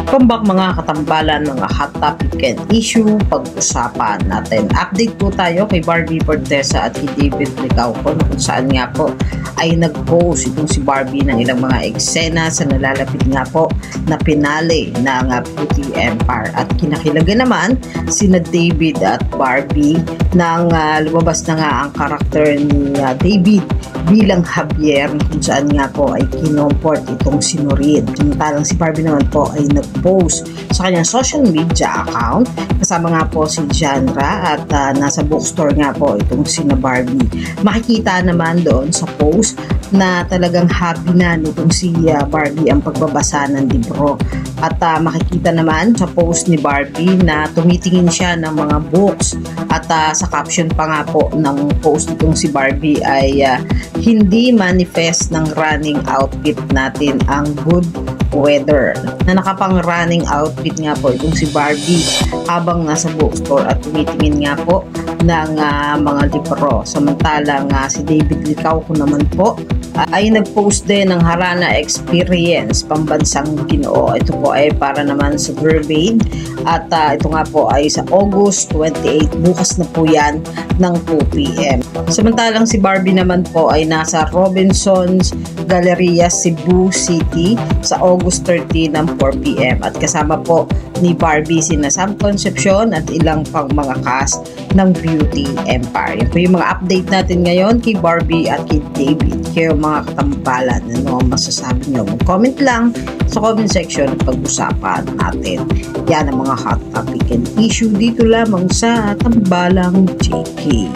Welcome back mga katambalan, mga hot topic and issue, pag-usapan natin. Update po tayo kay Barbie Fortesa at kay David Licauco kung saan nga po ay nag-post itong si Barbie ng ilang mga eksena sa nalalapit nga po na finale ng Beauty Empire. At kinakilagan naman sina David at Barbie nang lumabas na nga ang karakter ni David bilang Javier kung saan nga po ay kinomport itong si Nurit. Samantalang si Barbie naman po ay nag-post sa kanyang social media account kasama nga po si Genre at nasa bookstore nga po itong si Barbie. Makikita naman doon sa post na talagang happy na nitong si Barbie ang pagbabasa ng libro. At makikita naman sa post ni Barbie na tumitingin siya ng mga books at sa caption pa nga po ng post nitong si Barbie ay hindi manifest ng running outfit natin ang good weather. Na nakapang running outfit nga po itong si Barbie habang nasa bookstore at tumitingin nga po ng mga libro. Samantalang si David Licauco naman po ay nag-post din ng Harana Experience Pambansang Ginoo. Ito po ay para naman sa Verbaid at ito nga po ay sa August 28. Bukas na po yan ng 2 p.m. Samantalang si Barbie naman po ay nasa Robinsons Galleria, Cebu City sa August 30 ng 4 p.m. At kasama po ni Barbie sina Sam Concepcion at ilang pang mga cast ng Beauty Empire. Yan po yung mga update natin ngayon kay Barbie at kay David. Kayo mga katambalan, ano ang masasabi nyo? Mag-comment lang sa comment section at pag-usapan natin. Yan ang mga hot topic and issue dito lamang sa Tambalang JK.